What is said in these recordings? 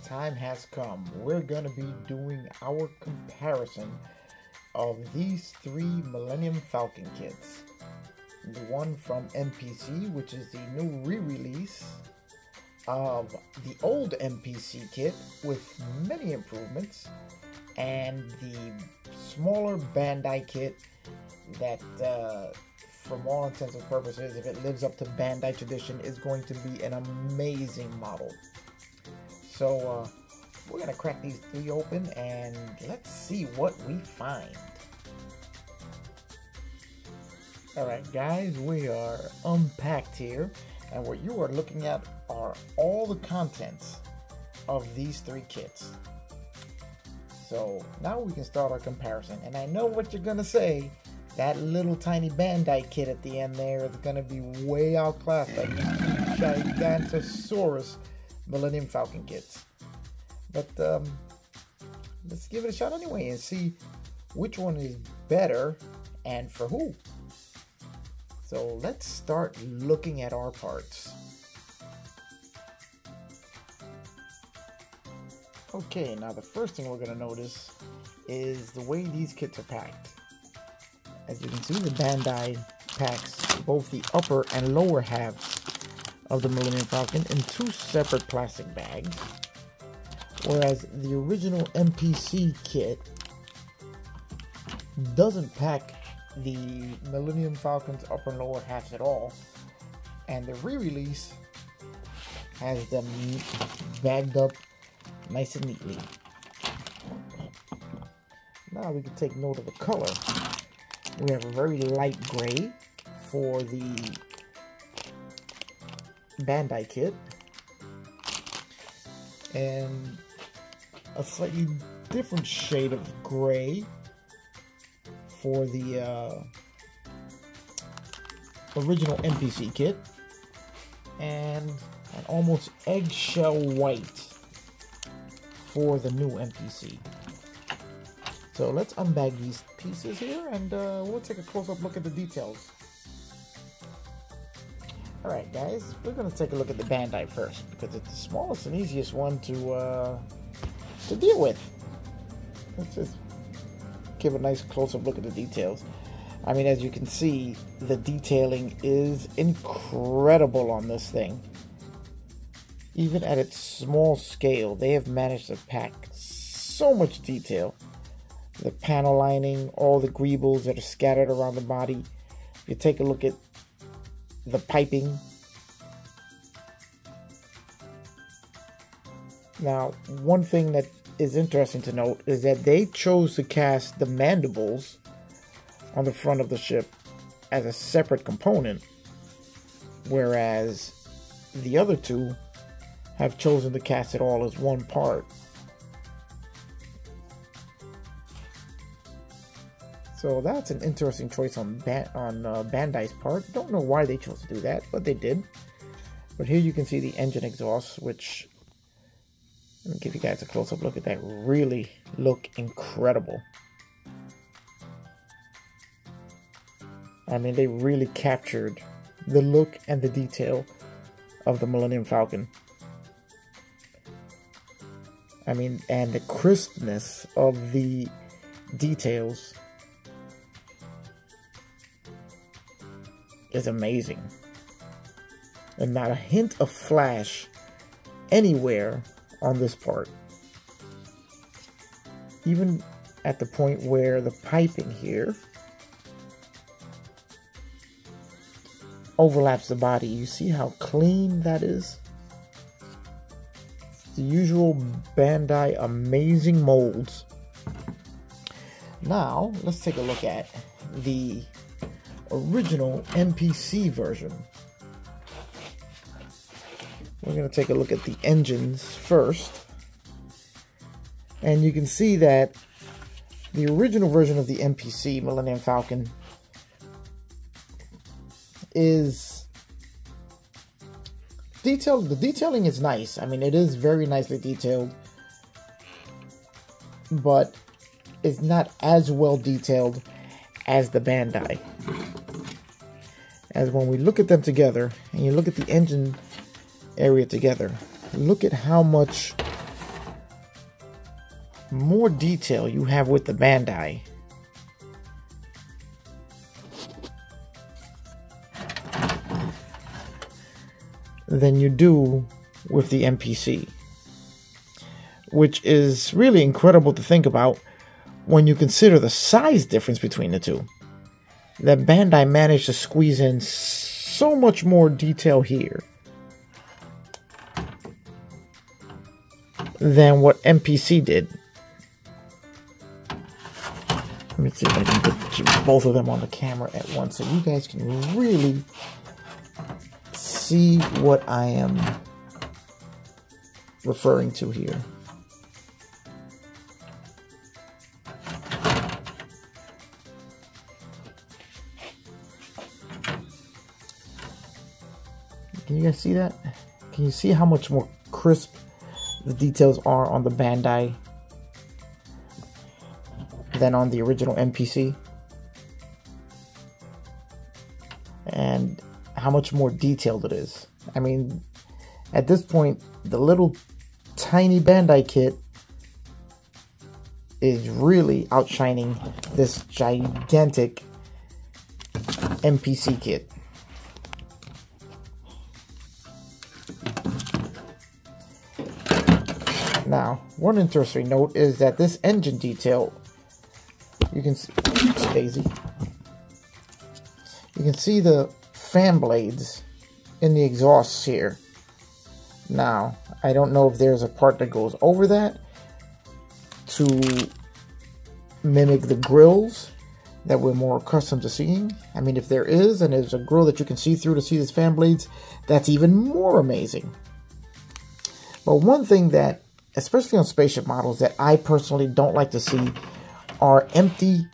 time has come. We're going to be doing our comparison of these three Millennium Falcon kits. The one from MPC, which is the new re-release of the old MPC kit with many improvements, and the smaller Bandai kit that, from all intents and purposes, if it lives up to Bandai tradition, is going to be an amazing model. So we're going to crack these three open and let's see what we find. Alright guys, we are unpacked here, and what you are looking at are all the contents of these three kits. So now we can start our comparison, and I know what you're gonna say. That little tiny Bandai kit at the end there is gonna be way outclassed by these Gigantosaurus Millennium Falcon kits. But let's give it a shot anyway and see which one is better and for who. So let's start looking at our parts. Okay, now the first thing we're going to notice is the way these kits are packed. As you can see, the Bandai packs both the upper and lower halves of the Millennium Falcon in two separate plastic bags, whereas the original MPC kit doesn't pack the Millennium Falcon's upper and lower halves at all, and the re-release has them bagged up nice and neatly. Now we can take note of the color. We have a very light gray for the Bandai kit, and a slightly different shade of gray for the original MPC kit, and an almost eggshell white for the new MPC. So let's unbag these pieces here, and we'll take a close-up look at the details. Alright guys, we're going to take a look at the Bandai first, because it's the smallest and easiest one to deal with. Let's just give a nice close-up look at the details. I mean, as you can see, the detailing is incredible on this thing. Even at its small scale, they have managed to pack so much detail. The panel lining, all the greebles that are scattered around the body. If you take a look at the piping. Now, one thing that is interesting to note is that they chose to cast the mandibles on the front of the ship as a separate component, whereas the other two have chosen to cast it all as one part. So that's an interesting choice on Bandai's part. Don't know why they chose to do that, but they did. But here you can see the engine exhausts, which, let me give you guys a close-up look at that, really look incredible. I mean, they really captured the look and the detail of the Millennium Falcon. I mean, and the crispness of the details is amazing. And not a hint of flash anywhere on this part. Even at the point where the piping here overlaps the body. You see how clean that is? The usual Bandai amazing molds. Now, let's take a look at the original MPC version. We're going to take a look at the engines first. And you can see that the original version of the MPC Millennium Falcon is detailed. The detailing is nice. I mean, it is very nicely detailed, but it's not as well detailed as the Bandai. As when we look at them together, and you look at the engine area together, look at how much more detail you have with the bandai than you do with the MPC, which is really incredible to think about when you consider the size difference between the two. That Bandai managed to squeeze in so much more detail here than what MPC did. Let me see if I can put both of them on the camera at once so you guys can really see what I am referring to here. Can you guys see that? Can you see how much more crisp the details are on the Bandai than on the original MPC? And how much more detailed it is. I mean, at this point, the little tiny Bandai kit is really outshining this gigantic MPC kit. Now, one interesting note is that this engine detail, you can see, Daisy, you can see the fan blades in the exhausts here. Now, I don't know if there's a part that goes over that to mimic the grills that we're more accustomed to seeing. I mean, if there is, and there's a grill that you can see through to see these fan blades, that's even more amazing. But one thing that, especially on spaceship models, that I personally don't like to see are empty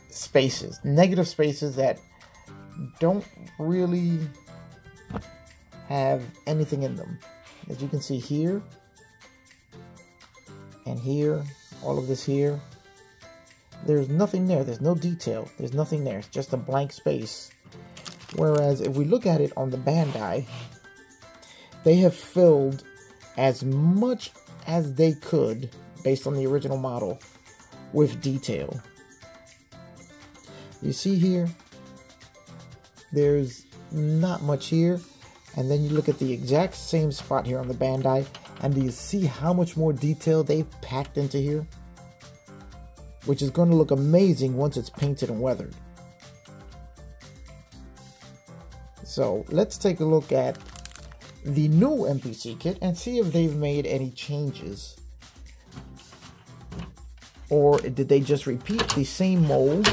spaces, negative spaces that don't really have anything in them. As you can see here and here, all of this here, there's nothing there. There's no detail. There's nothing there. It's just a blank space. Whereas if we look at it on the Bandai, they have filled as much as they could, based on the original model, with detail. You see here, there's not much here, and then you look at the exact same spot here on the Bandai, and do you see how much more detail they've packed into here? Which is going to look amazing once it's painted and weathered. So let's take a look at the new MPC kit and see if they've made any changes, or did they just repeat the same mold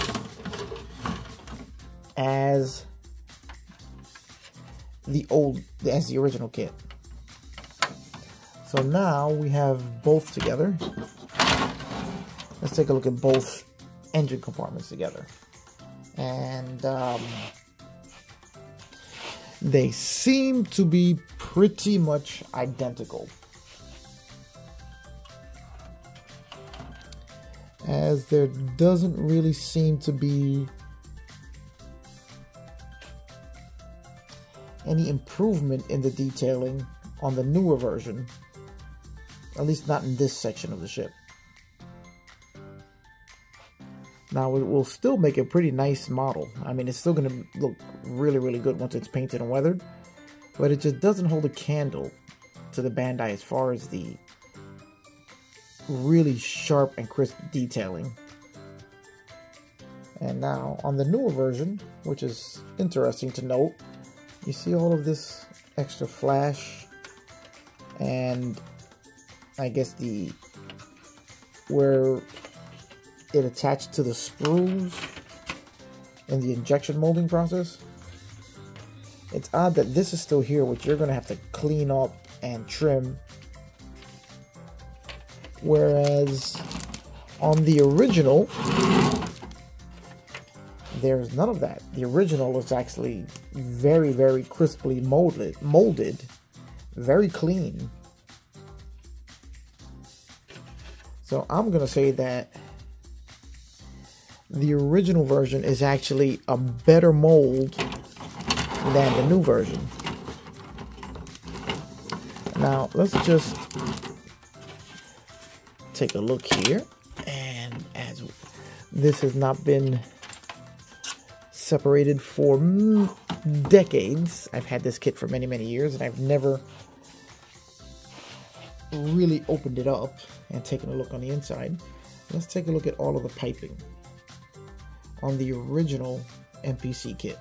as the original kit. So now we have both together. Let's take a look at both engine compartments together, and they seem to be pretty much identical, as there doesn't really seem to be any improvement in the detailing on the newer version, at least not in this section of the ship. Now, it will still make a pretty nice model. I mean, it's still going to look really, really good once it's painted and weathered, but it just doesn't hold a candle to the Bandai as far as the really sharp and crisp detailing. And now, on the newer version, which is interesting to note, you see all of this extra flash, and I guess where it attached to the sprues in the injection molding process. It's odd that this is still here, which you're going to have to clean up and trim. Whereas on the original, there's none of that. The original is actually very, very crisply molded, very clean. So I'm going to say that the original version is actually a better mold than the new version. Now, let's just take a look here, and as this has not been separated for decades, I've had this kit for many years, and I've never really opened it up and taken a look on the inside. Let's take a look at all of the piping on the original MPC kit,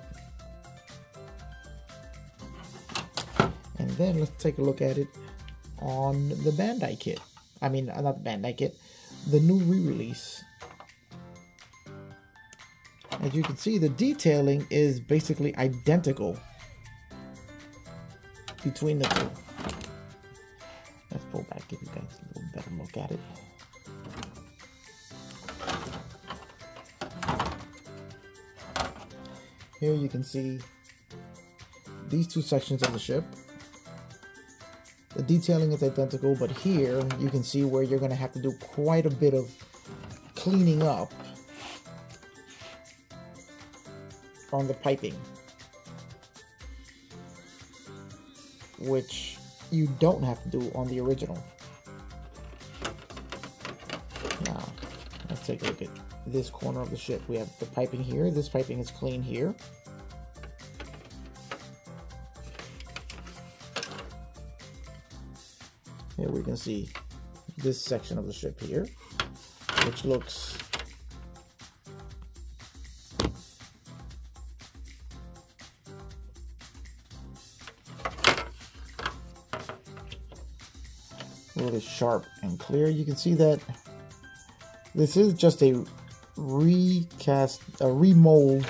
and then let's take a look at it on the Bandai kit. I mean, not the Bandai kit, the new re-release. As you can see, the detailing is basically identical between the two. Let's pull back, give you guys a little better look at it. Here you can see these two sections of the ship. The detailing is identical, but here you can see where you're going to have to do quite a bit of cleaning up on the piping, which you don't have to do on the original. Now, let's take a look at this corner of the ship. We have the piping here. This piping is clean here. Here we can see this section of the ship here, which looks really sharp and clear. You can see that this is just a recast, a remold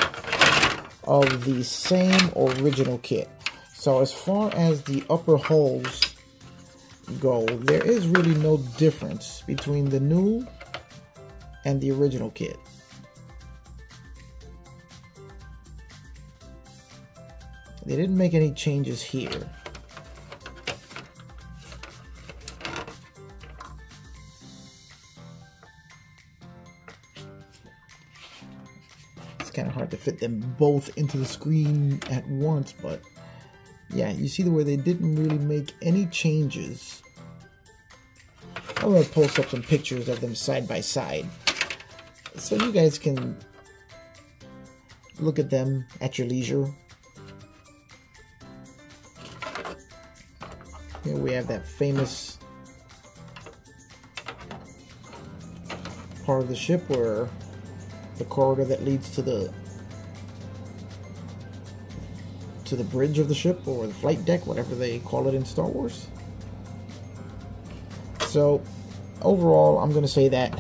of the same original kit. So as far as the upper holes go, there is really no difference between the new and the original kit. They didn't make any changes here. It's kind of hard to fit them both into the screen at once, but yeah, you see the way they didn't really make any changes. I'm going to post up some pictures of them side by side so you guys can look at them at your leisure. Here we have that famous part of the ship where the corridor that leads to the bridge of the ship, or the flight deck, whatever they call it in Star Wars. So overall, I'm going to say that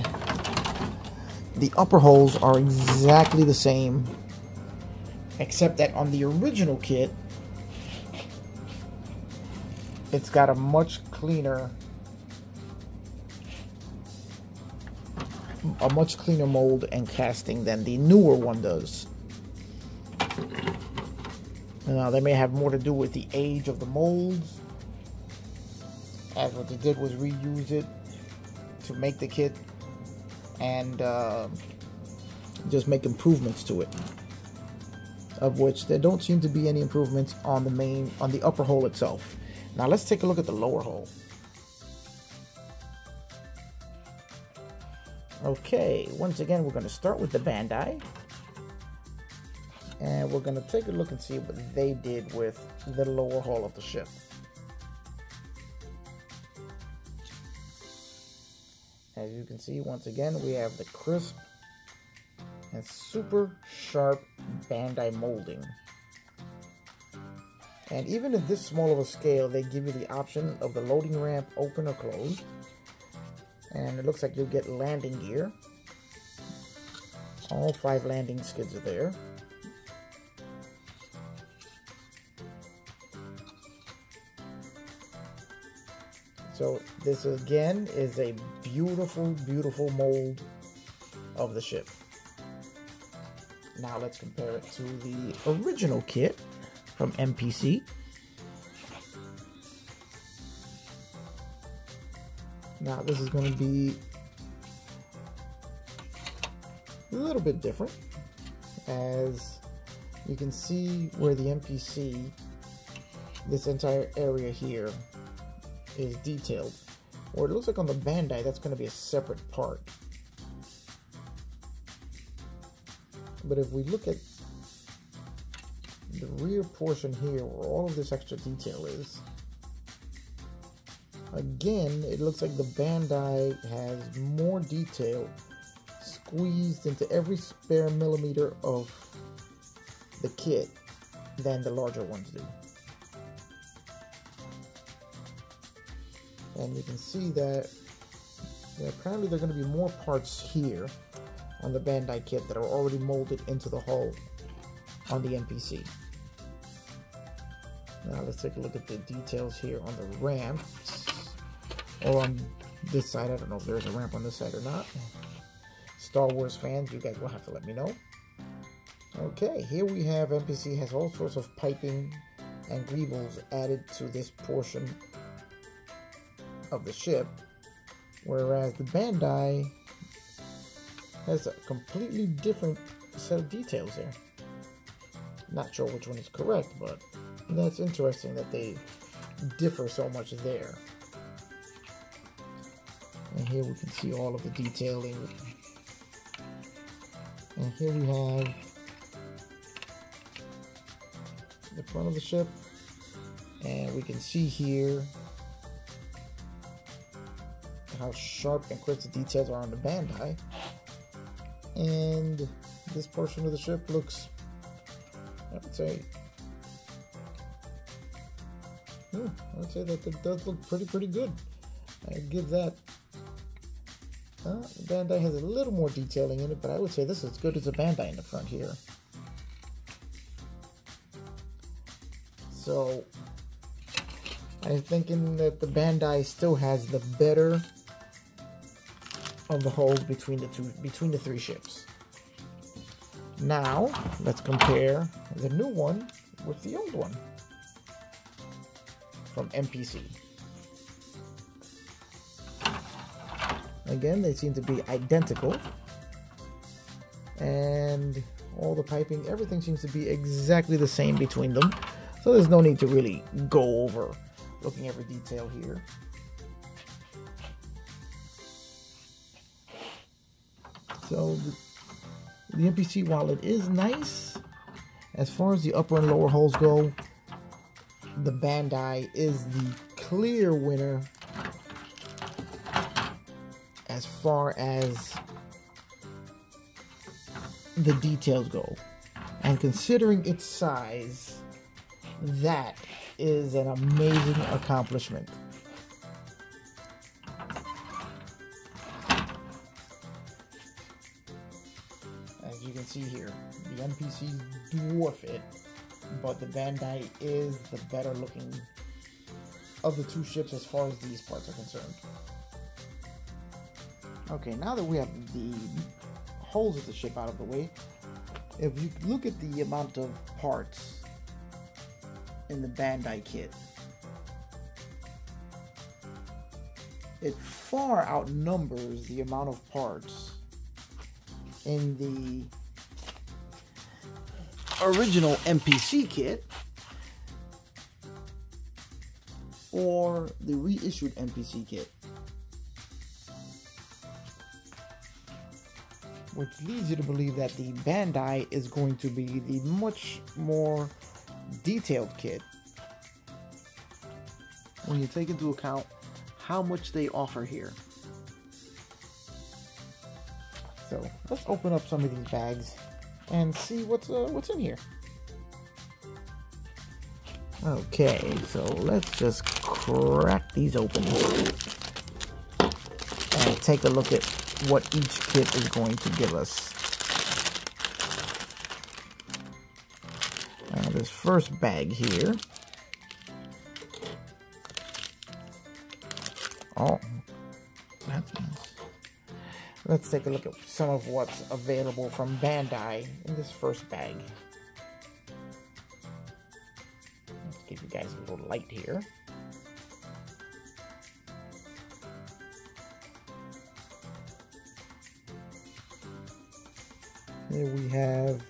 the upper holes are exactly the same, except that on the original kit, it's got a much cleaner mold and casting than the newer one does. Now, they may have more to do with the age of the molds, as what they did was reuse it to make the kit and just make improvements to it, of which there don't seem to be any improvements on the upper hole itself. Now let's take a look at the lower hole. Okay, once again we're going to start with the Bandai, and we're going to take a look and see what they did with the lower hull of the ship. As you can see, once again, we have the crisp and super sharp Bandai molding. And even at this small of a scale, they give you the option of the loading ramp open or closed. And it looks like you'll get landing gear. All 5 landing skids are there. So this again is a beautiful, beautiful mold of the ship. Now let's compare it to the original kit from MPC. Now this is going to be a little bit different, as you can see where the MPC, this entire area here, is detailed. Or it looks like on the bandai, that's going to be a separate part. But if we look at the rear portion here, where all of this extra detail is, again, it looks like the bandai has more detail squeezed into every spare millimeter of the kit than the larger ones do. And you can see that apparently there are going to be more parts here on the bandai kit that are already molded into the hull on the NPC. Now let's take a look at the details here on the ramps, or on this side. I don't know if there's a ramp on this side or not. Star Wars fans, you guys will have to let me know. Okay, here we have NPC has all sorts of piping and greebles added to this portion of the ship, whereas the bandai has a completely different set of details there. Not sure which one is correct, but that's interesting that they differ so much there. And here we can see all of the detailing. And here we have the front of the ship, and we can see here how sharp and crisp the details are on the bandai. And this portion of the ship looks, I would say that it does look pretty good. I give that. The bandai has a little more detailing in it, but I would say this is as good as a bandai in the front here. So I'm thinking that the bandai still has the better of the holes between the three ships. Now let's compare the new one with the old one from NPC. Again, they seem to be identical, and all the piping, everything seems to be exactly the same between them, so there's no need to really go over looking every detail here. So the NPC, while it is nice, as far as the upper and lower holes go, the bandai is the clear winner as far as the details go. And considering its size, that is an amazing accomplishment. As you can see here, the NPCs dwarf it, but the bandai is the better looking of the two ships as far as these parts are concerned. Okay, now that we have the holes of the ship out of the way, if you look at the amount of parts in the bandai kit, it far outnumbers the amount of parts in the original NPC kit or the reissued NPC kit, which leads you to believe that the bandai is going to be the much more detailed kit when you take into account how much they offer here. So let's open up some of these bags and see what's in here. Okay, so let's just crack these open and take a look at what each kit is going to give us. Now this first bag here. Oh, that's nice. Let's take a look at some of what's available from Bandai in this first bag. Let's give you guys a little light here. Here we have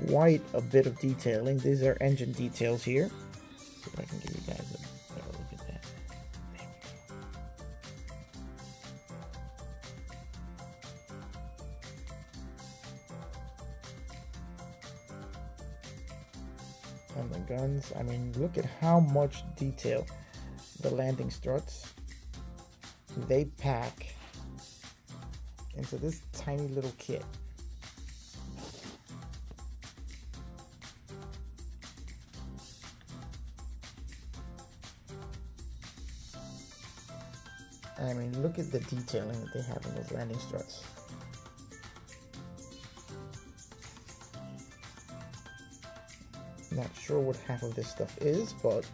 quite a bit of detailing. These are engine details here. See if I can give you guys a better look at that. and the guns. I mean, look at how much detail the landing struts they pack into this tiny little kit. I mean, look at the detailing that they have in those landing struts. Not sure what half of this stuff is, but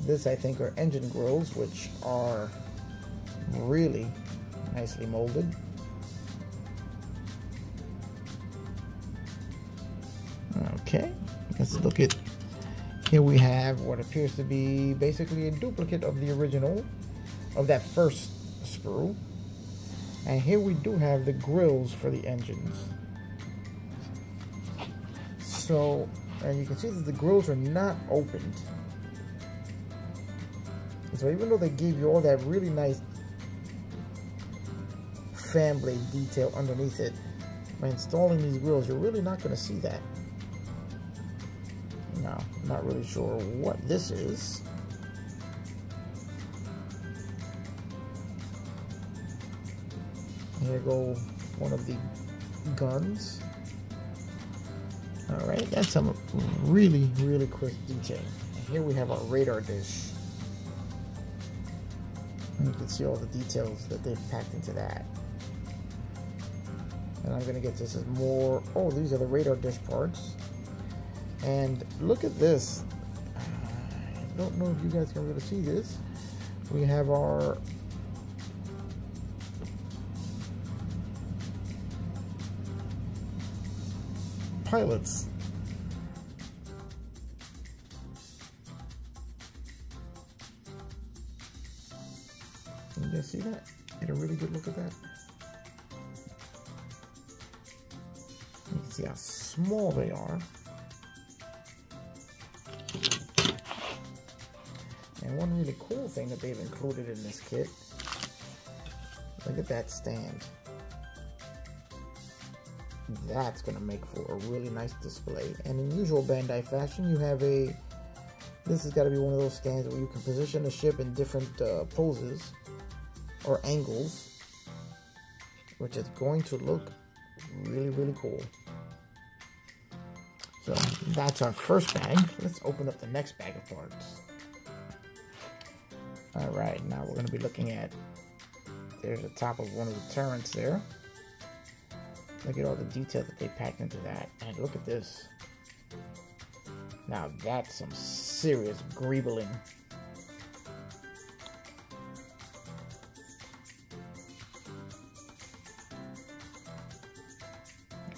this I think are engine grills, which are really nicely molded. Okay, let's look at, here we have what appears to be basically a duplicate of the original, of that first sprue. And here we do have the grills for the engines. So, and you can see that the grills are not opened. So even though they gave you all that really nice fan blade detail underneath it, by installing these grills, you're really not going to see that. Now, I'm not really sure what this is. Here go one of the guns. Alright, that's some really, really crisp detail. And here we have our radar dish. And you can see all the details that they've packed into that. And I'm going to get this as more... Oh, these are the radar dish parts. And look at this. I don't know if you guys can really see this. We have our... pilots. Can you guys see that? Get a really good look at that. You can see how small they are. And one really cool thing that they've included in this kit, look at that stand. That's going to make for a really nice display. And in usual Bandai fashion, you have a, this has got to be one of those stands where you can position the ship in different poses or angles, which is going to look really, really cool. So that's our first bag. Let's open up the next bag of parts. All right, now we're going to be looking at, there's the top of one of the turrets there. Look at all the detail that they packed into that. And look at this. Now that's some serious greebling.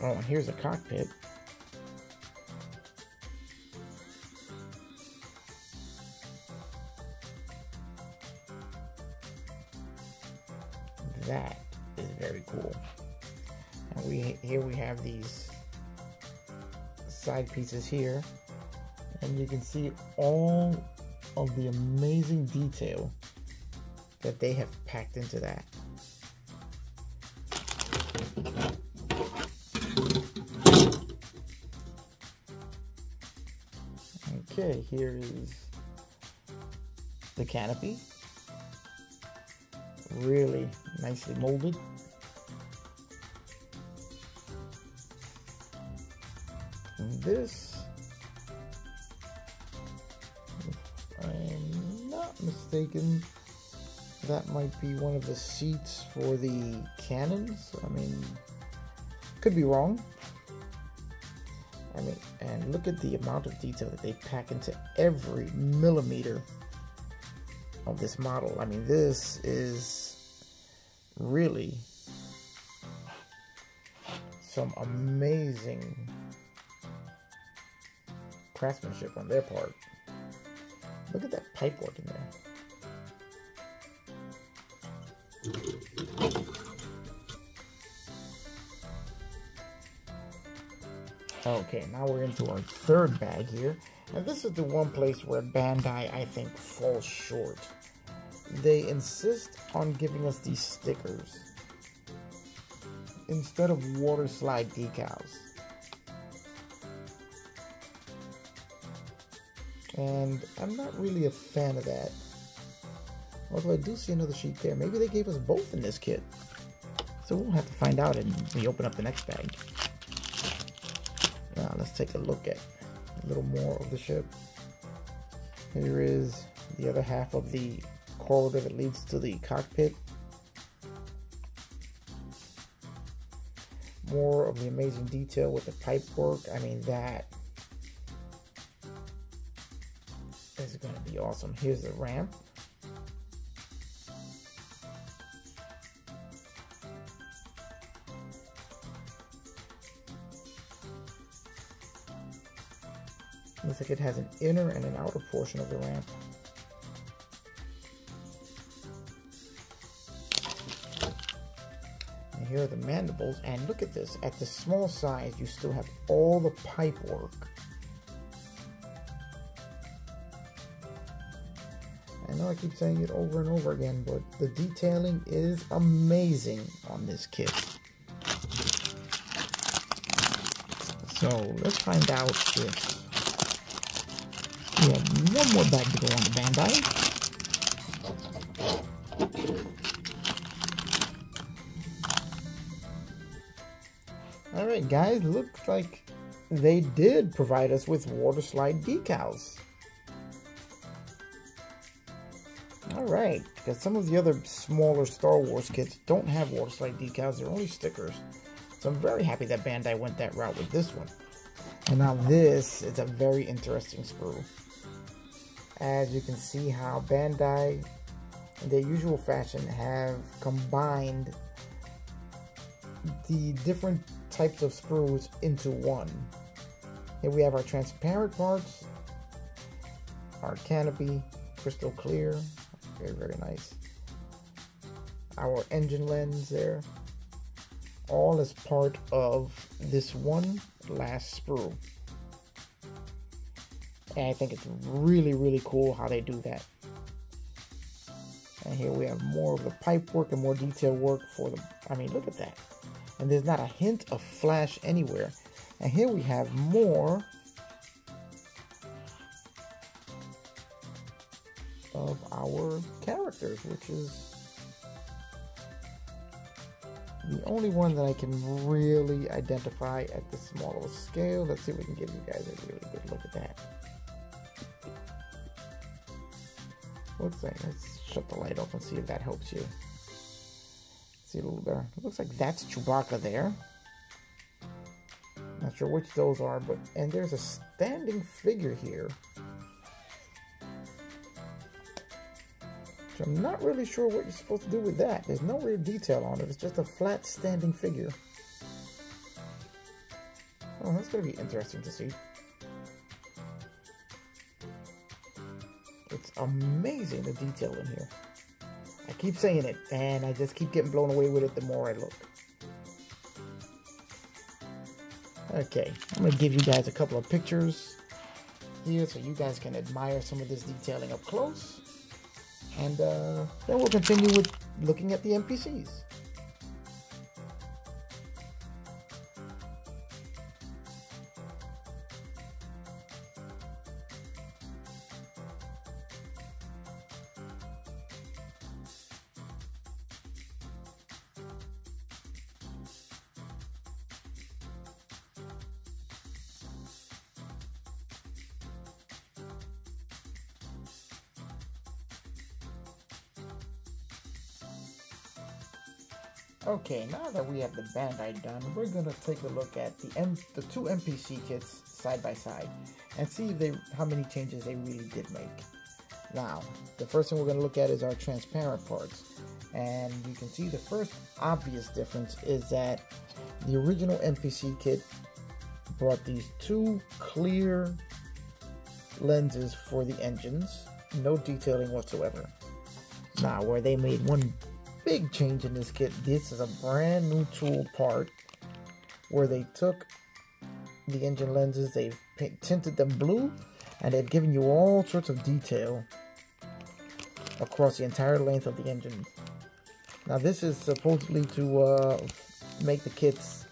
Oh, and here's a cockpit. That is very cool. And here we have these side pieces here, and you can see all of the amazing detail that they have packed into that. Okay, here is the canopy. Really nicely molded. And this, if I'm not mistaken, that might be one of the seats for the cannons. I mean, could be wrong. I mean, and look at the amount of detail that they pack into every millimeter of this model. I mean, this is really some amazing craftsmanship on their part. Look at that pipework in there. Okay, now we're into our third bag here. And this is the one place where Bandai, I think, falls short. They insist on giving us these stickers instead of water slide decals. And I'm not really a fan of that. Although I do see another sheet there. Maybe they gave us both in this kit. So we'll have to find out when we open up the next bag. Now let's take a look at a little more of the ship. Here is the other half of the corridor that leads to the cockpit. More of the amazing detail with the pipe work. I mean, that is going to be awesome. Here's the ramp. Looks like it has an inner and an outer portion of the ramp. And here are the mandibles, and look at this. At the small size, you still have all the pipe work. I know I keep saying it over and over again, but the detailing is amazing on this kit. So let's find out if we have one more bag to go on the bandai. Alright guys, looks like they did provide us with water slide decals. Alright, because some of the other smaller Star Wars kits don't have water slide decals, they're only stickers. So I'm very happy that Bandai went that route with this one. And now this is a very interesting sprue. As you can see how Bandai, in their usual fashion, have combined the different types of sprues into one. Here we have our transparent parts, our canopy, crystal clear, very, very nice. Our engine lens there, all as part of this one last sprue. And I think it's really, really cool how they do that. And here we have more of the pipe work and more detail work for the, I mean, look at that. And there's not a hint of flash anywhere. And here we have more of our characters, which is the only one that I can really identify at this small of a scale. Let's see if we can give you guys a really good look at that. Looks like, let's shut the light off and see if that helps you. See a little better. It looks like that's Chewbacca there. Not sure which those are, but, and there's a standing figure here. So I'm not really sure what you're supposed to do with that. There's no real detail on it. It's just a flat standing figure. Oh, that's going to be interesting to see. It's amazing, the detail in here. I keep saying it, and I just keep getting blown away with it the more I look. Okay, I'm going to give you guys a couple of pictures here so you guys can admire some of this detailing up close. And then we'll continue with looking at the NPCs. Okay, now that we have the Bandai done, we're going to take a look at the two NPC kits side by side and see if how many changes they really did make. Now, the first thing we're going to look at is our transparent parts. And you can see the first obvious difference is that the original NPC kit brought these two clear lenses for the engines, no detailing whatsoever. Now, where they made one big change in this kit, this is a brand new tool part where they took the engine lenses, they've tinted them blue, and they've given you all sorts of detail across the entire length of the engine. Now this is supposedly to make the kits,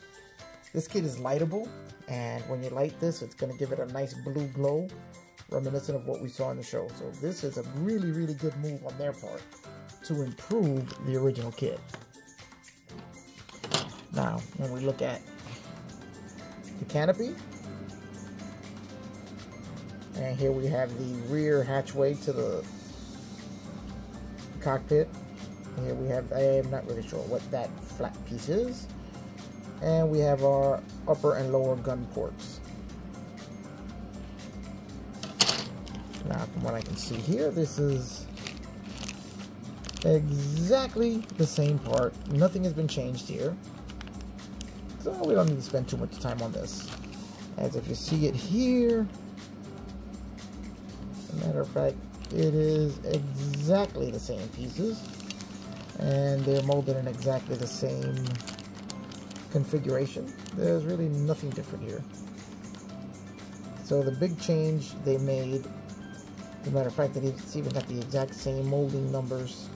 this kit is lightable, and when you light this, it's going to give it a nice blue glow. reminiscent of what we saw in the show. So this is a really, really good move on their part to improve the original kit. Now, when we look at the canopy, and here we have the rear hatchway to the cockpit. Here we have, I am not really sure what that flat piece is. And we have our upper and lower gun ports. Now, from what I can see here, this is exactly the same part. Nothing has been changed here. So we don't need to spend too much time on this. As if you see it here, as a matter of fact, it is exactly the same pieces. And they're molded in exactly the same configuration. There's really nothing different here. So the big change they made, as a matter of fact, it's even got the exact same molding numbers,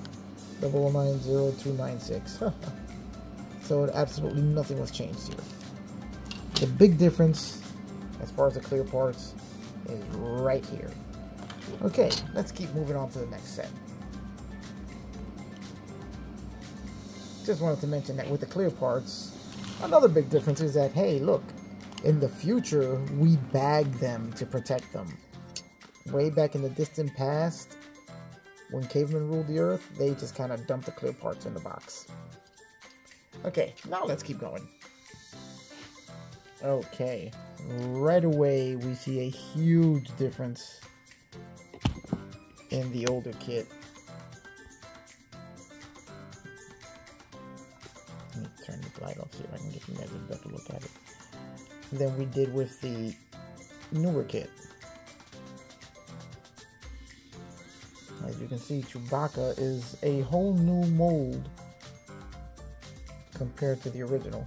0090-296. So absolutely nothing was changed here. The big difference, as far as the clear parts, is right here. Okay, let's keep moving on to the next set. Just wanted to mention that with the clear parts, another big difference is that, hey, look, in the future, we bag them to protect them. Way back in the distant past, when cavemen ruled the earth, they just kind of dumped the clear parts in the box. Okay, now let's keep going. Okay, right away we see a huge difference in the older kit. Let me turn the light off, see if I can get you guys a better look at it, than we did with the newer kit. As you can see, Chewbacca is a whole new mold compared to the original.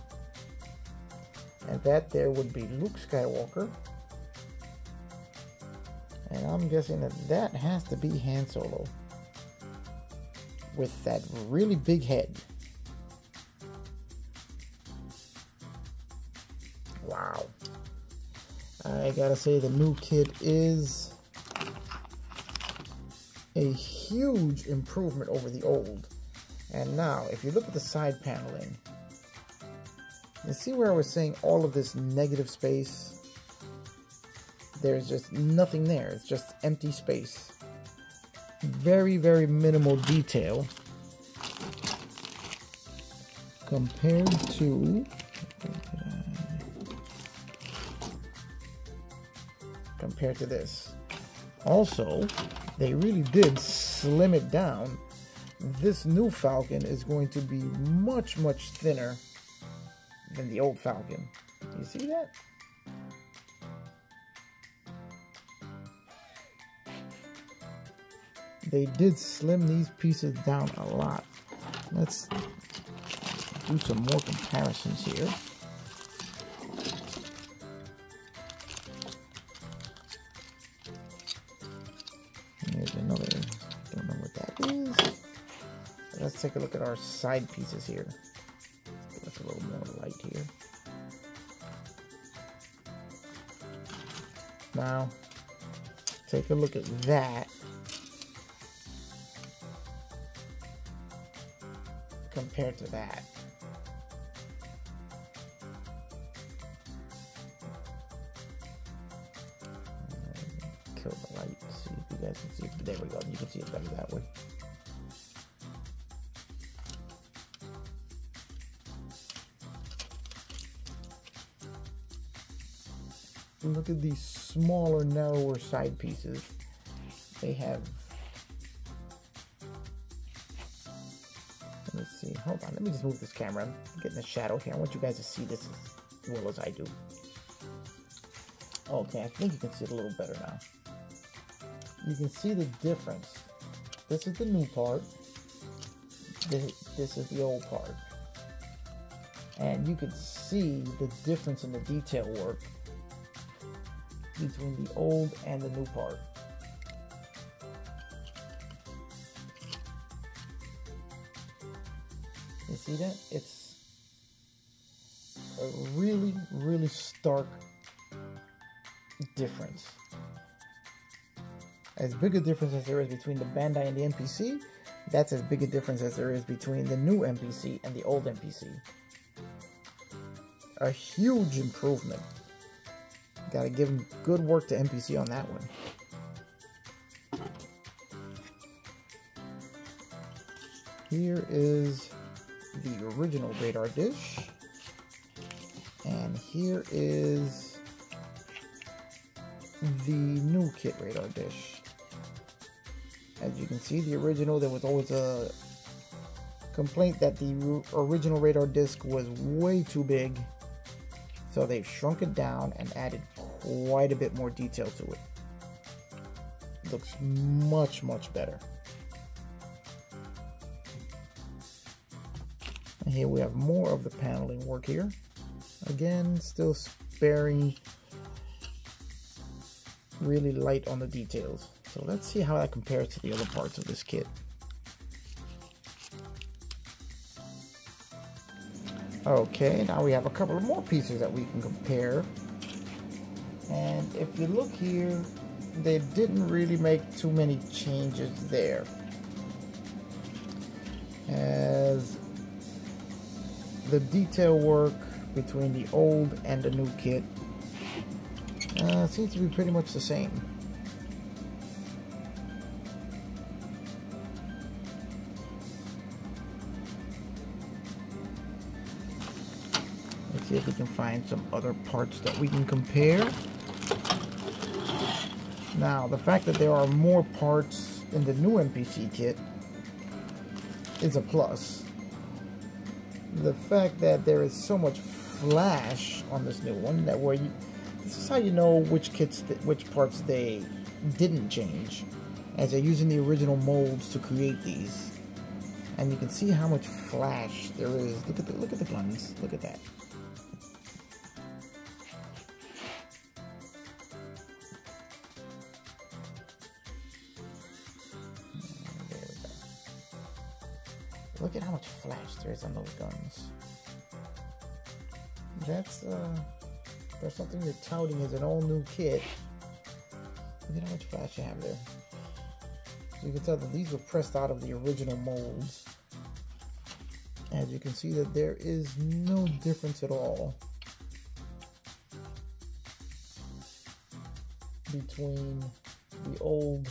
And that there would be Luke Skywalker. And I'm guessing that that has to be Han Solo, with that really big head. Wow. I gotta say, the new kit is a huge improvement over the old. And now, if you look at the side paneling, you see where I was saying all of this negative space? There's just nothing there. It's just empty space. Very, very minimal detail compared to this. Also, they really did slim it down. This new Falcon is going to be much, much thinner than the old Falcon. You see that? They did slim these pieces down a lot. Let's do some more comparisons here. Here's another, don't know what that is. Let's take a look at our side pieces here. Give us a little more light here. Now, take a look at that compared to that. Kill the light, see if you guys can see it. There we go, you can see it better that way. Look at these smaller, narrower side pieces. They have, let's see, hold on, let me just move this camera. I'm getting a shadow here. I want you guys to see this as well as I do. Okay, I think you can see it a little better now. You can see the difference. This is the new part. This is the old part. And you can see the difference in the detail work between the old and the new part. You see that? It's a really, really stark difference. as big a difference as there is between the Bandai and the NPC, that's as big a difference as there is between the new NPC and the old NPC. A huge improvement. Gotta give him good work to NPC on that one. Here is the original radar dish. And here is the new kit radar dish. As you can see, the original, there was always a complaint that the original radar disc was way too big. So they've shrunk it down and added quite a bit more detail to it. Looks much, much better. And here we have more of the paneling work here. Again, still sparing, really light on the details. So let's see how that compares to the other parts of this kit. Okay, now we have a couple of more pieces that we can compare. And if you look here, they didn't really make too many changes there. As the detail work between the old and the new kit seems to be pretty much the same. Let's see if we can find some other parts that we can compare. Now, the fact that there are more parts in the new NPC kit is a plus. The fact that there is so much flash on this new one, that this is how you know which parts they didn't change, as they're using the original molds to create these. And you can see how much flash there is. Look at the guns. Look at that. Look at how much flash there is on those guns. That's something you're touting as an all-new kit. Look at how much flash you have there. So you can tell that these were pressed out of the original molds. As you can see that there is no difference at all between the old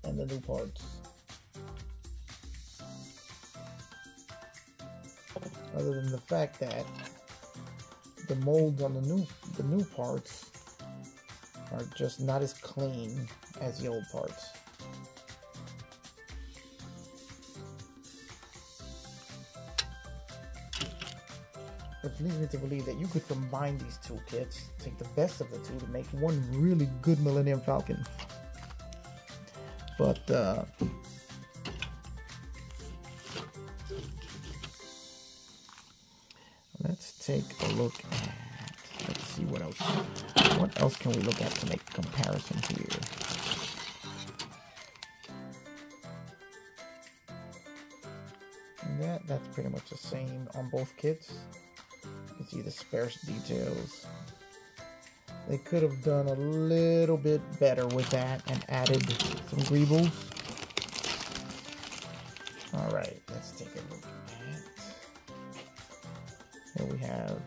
and the new parts. Other than the fact that the molds on the new parts are just not as clean as the old parts. Which leads me to believe that you could combine these two kits, take the best of the two to make one really good Millennium Falcon. But let's take a look at, let's see what else can we look at to make a comparison here. And that's pretty much the same on both kits. You can see the sparse details. They could have done a little bit better with that and added some greebles. Alright, let's take a look at, here we have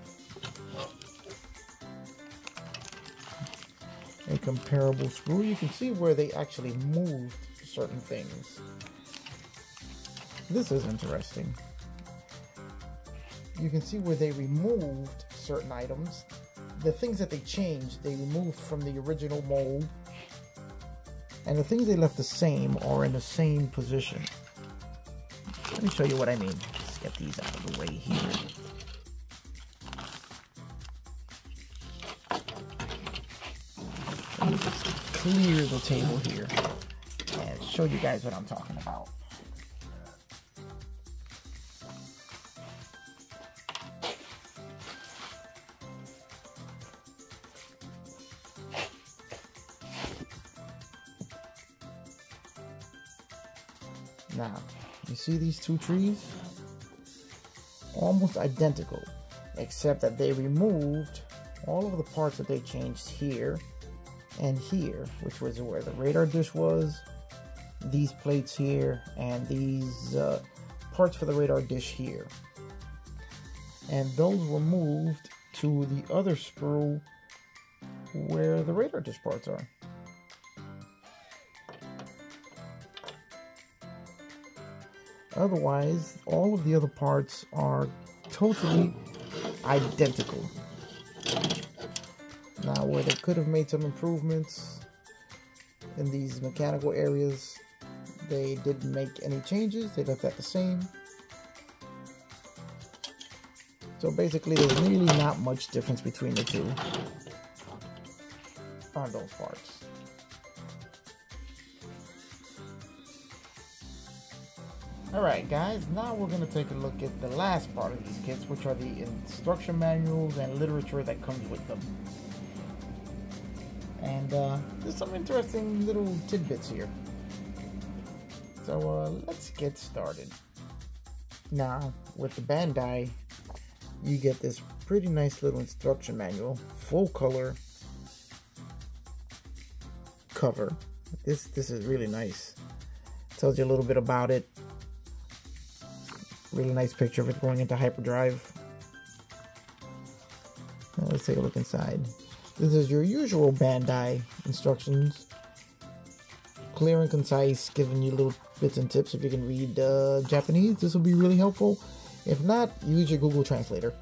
a comparable screw. You can see where they actually moved certain things. This is interesting. You can see where they removed certain items. The things that they changed, they removed from the original mold. And the things they left the same are in the same position. Let me show you what I mean. Let's get these out of the way here. Let me just clear the table here and show you guys what I'm talking about. Now, you see these two trees? Almost identical, except that they removed all of the parts that they changed here and here, which was where the radar dish was, these plates here, and these parts for the radar dish here. And those were moved to the other sprue where the radar dish parts are. Otherwise, all of the other parts are totally identical. Now, where they could have made some improvements in these mechanical areas, they didn't make any changes. They left that the same. So basically, there's really not much difference between the two on those parts. Alright guys, now we're going to take a look at the last part of these kits, which are the instruction manuals and literature that comes with them. And there's some interesting little tidbits here. So let's get started. Now, with the Bandai, you get this pretty nice little instruction manual, full color cover. This is really nice. Tells you a little bit about it. Really nice picture of it going into hyperdrive. Now let's take a look inside. This is your usual Bandai instructions. Clear and concise, giving you little bits and tips. If you can read Japanese, this will be really helpful. If not, use your Google Translator.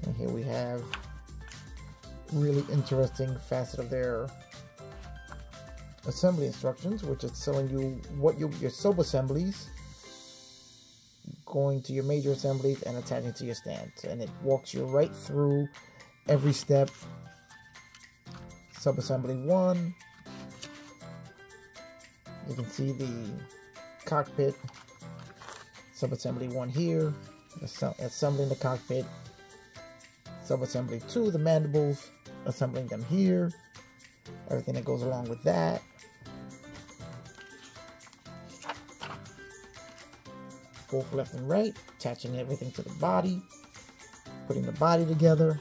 And here we have really interesting facet of their assembly instructions, which is telling you what your sub-assemblies going to your major assemblies and attaching to your stand. And it walks you right through every step. Sub-assembly 1, you can see the cockpit. Sub-assembly 1 here, assembling the cockpit. Sub-assembly 2, the mandibles, assembling them here. Everything that goes along with that. Both left and right, attaching everything to the body, putting the body together.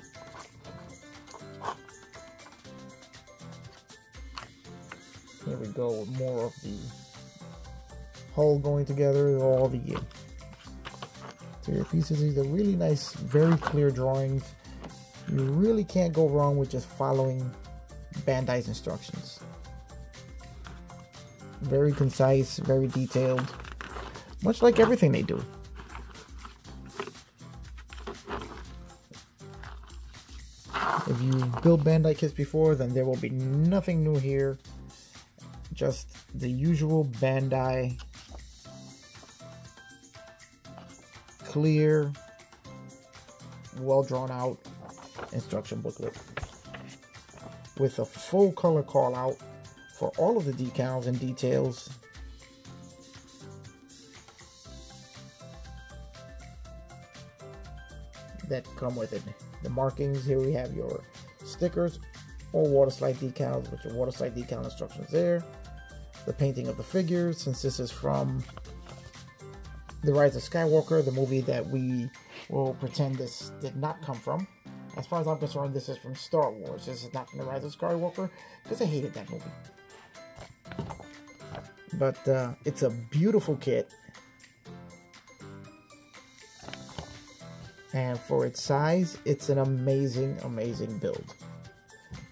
Here we go with more of the hull going together, all the interior pieces. These are really nice, very clear drawings. You really can't go wrong with just following Bandai's instructions. Very concise, very detailed, much like everything they do. If you built Bandai kits before, then there will be nothing new here. Just the usual Bandai clear, well drawn out instruction booklet with a full color call out for all of the decals and details. That come with it. The markings, here we have your stickers or water slide decals with your water slide decal instructions there. The painting of the figures, since this is from The Rise of Skywalker, the movie that we will pretend this did not come from. As far as I'm concerned, this is from Star Wars. This is not from The Rise of Skywalker, because I hated that movie. But it's a beautiful kit. And for its size, it's an amazing, amazing build.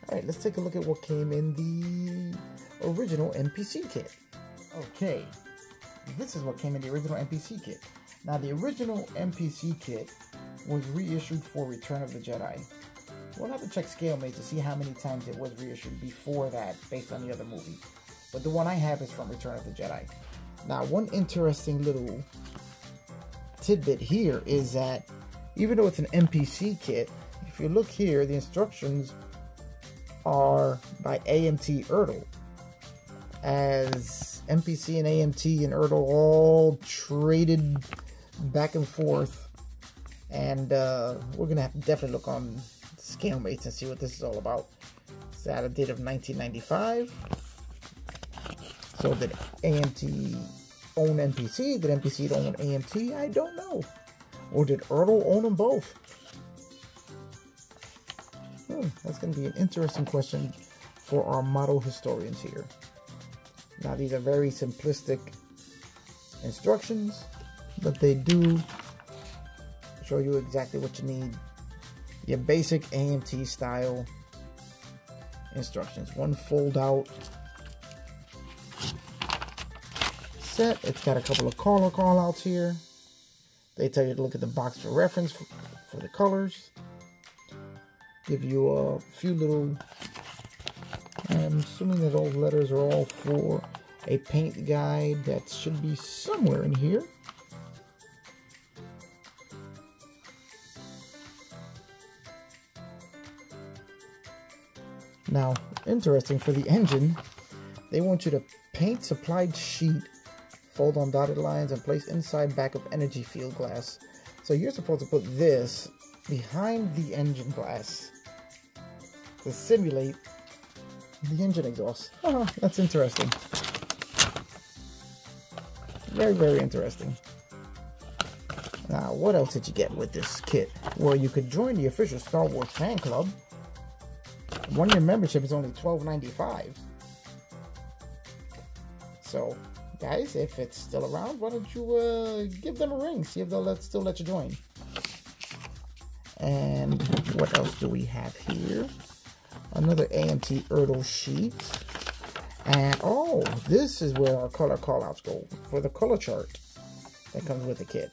Alright, let's take a look at what came in the original NPC kit. Okay, this is what came in the original NPC kit. Now, the original NPC kit was reissued for Return of the Jedi. We'll have to check ScaleMate to see how many times it was reissued before that, based on the other movies. But the one I have is from Return of the Jedi. Now, one interesting little tidbit here is that even though it's an NPC kit, if you look here, the instructions are by AMT Ertl, as NPC and AMT and Ertl all traded back and forth, and we're gonna have to definitely look on ScaleMates and see what this is all about. It's at a date of 1995. So did AMT own NPC? Did NPC own AMT? I don't know. Or did Ertl own them both? That's going to be an interesting question for our model historians here. Now, these are very simplistic instructions, but they do show you exactly what you need. Your basic AMT style instructions. One fold out set. It's got a couple of color call outs here. They tell you to look at the box for reference for the colors. Give you a few little, I'm assuming that those letters are all for a paint guide that should be somewhere in here. Now, interesting, for the engine, they want you to paint supplied sheet, fold on dotted lines, and place inside back of energy field glass. So you're supposed to put this behind the engine glass to simulate the engine exhaust. Oh, that's interesting. Very, very interesting. Now, what else did you get with this kit? Well, you could join the official Star Wars fan club. One year membership is only $12.95. So, guys, if it's still around, why don't you give them a ring, see if they'll still let you join. And what else do we have here? Another AMT Ertl sheet. And oh, this is where our color callouts go for the color chart that comes with the kit.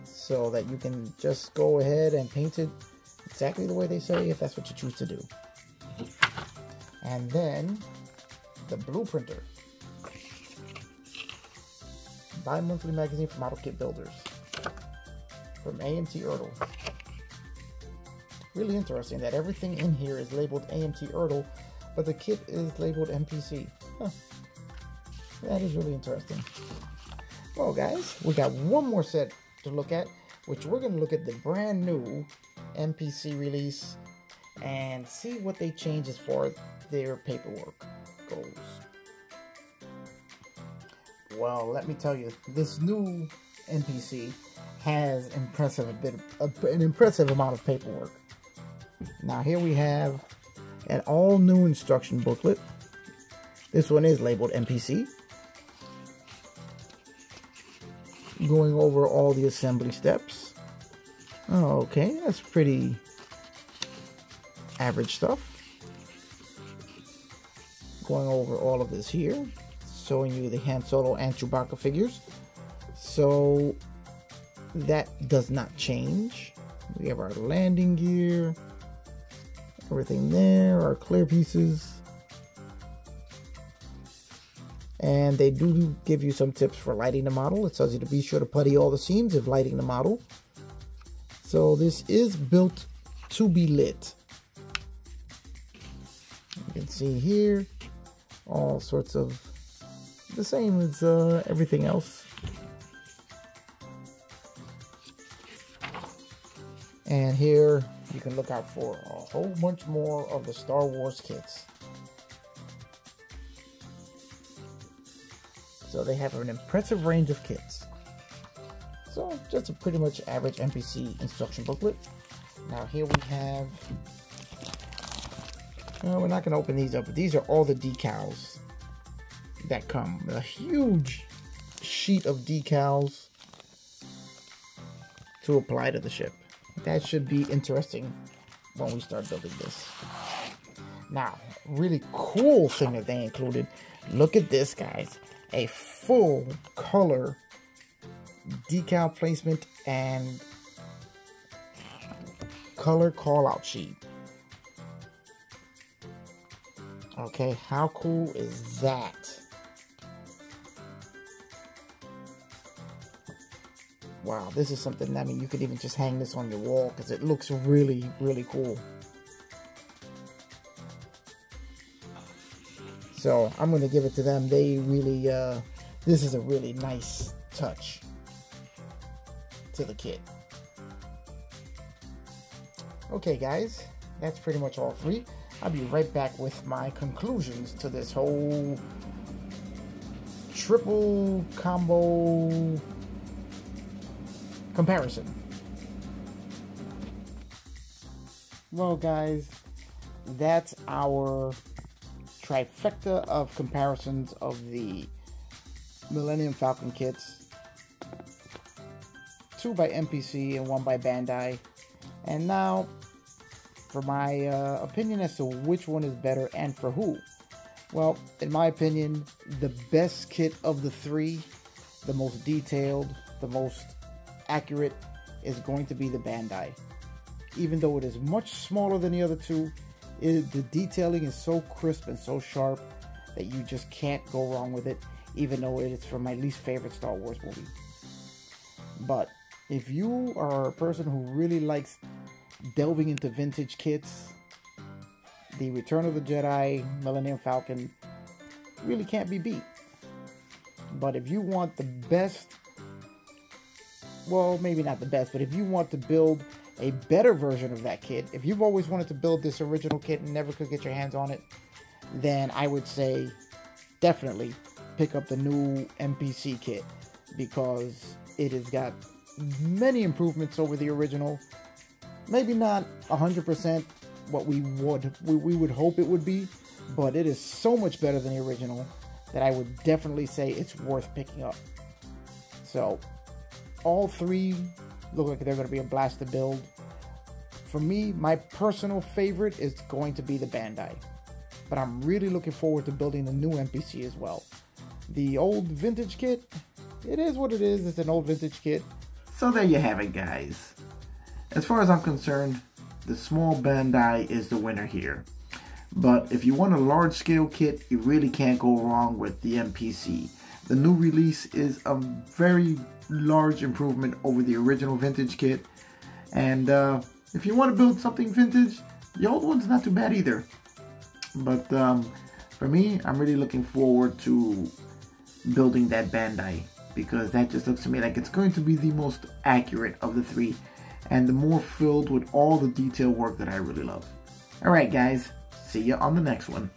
So that you can just go ahead and paint it exactly the way they say, if that's what you choose to do. And then the blueprinter. Bi-monthly magazine for model kit builders from AMT Ertl. Really interesting that everything in here is labeled AMT Ertl, but the kit is labeled MPC. Huh. That is really interesting. Well, guys, we got one more set to look at, which we're going to look at the brand new MPC release and see what they change as far as their paperwork goes. Well, let me tell you, this new MPC has an impressive amount of paperwork. Now here we have an all new instruction booklet. This one is labeled MPC, going over all the assembly steps. Oh, okay, that's pretty average stuff. Going over all of this here, showing you the Han Solo and Chewbacca figures. So that does not change. We have our landing gear, everything there, our clear pieces. And they do give you some tips for lighting the model. It tells you to be sure to putty all the seams if lighting the model. So this is built to be lit. You can see here all sorts of the same as everything else. And here you can look out for a whole bunch more of the Star Wars kits. So they have an impressive range of kits. So just a pretty much average MPC instruction booklet. Now here we have, we're not going to open these up, but these are all the decals that come. A huge sheet of decals to apply to the ship. That should be interesting when we start building this. Now, really cool thing that they included. Look at this, guys. A full color decal placement and color call out sheet. Okay, how cool is that? Wow, this is something, I mean, you could even just hang this on your wall because it looks really, really cool. So I'm going to give it to them. They really, this is a really nice touch to the kit. Okay, guys, that's pretty much all three. I'll be right back with my conclusions to this whole triple combo comparison. Well, guys, that's our trifecta of comparisons of the Millennium Falcon kits. 2 by MPC and 1 by Bandai. And now, for my opinion as to which one is better and for who. Well, in my opinion, the best kit of the 3, the most detailed, the most accurate, is going to be the Bandai. Even though it is much smaller than the other 2, the detailing is so crisp and so sharp that you just can't go wrong with it, even though it is from my least favorite Star Wars movie. But if you are a person who really likes delving into vintage kits, the Return of the Jedi Millennium Falcon really can't be beat. But if you want the best, well, maybe not the best, but if you want to build a better version of that kit, if you've always wanted to build this original kit and never could get your hands on it, then I would say definitely pick up the new MPC kit, because it has got many improvements over the original. Maybe not 100% what we would hope it would be, but it is so much better than the original that I would definitely say it's worth picking up. So all 3 look like they're going to be a blast to build. For me, my personal favorite is going to be the Bandai, but I'm really looking forward to building the new MPC as well. The old vintage kit, it is what it is. It's an old vintage kit. So there you have it, guys. As far as I'm concerned, the small Bandai is the winner here. But if you want a large scale kit, you really can't go wrong with the MPC. The new release is a very large improvement over the original vintage kit. And if you want to build something vintage, the old one's not too bad either. But for me, I'm really looking forward to building that Bandai, because that just looks to me like it's going to be the most accurate of the 3 and the more filled with all the detail work that I really love. Alright guys, see ya on the next one.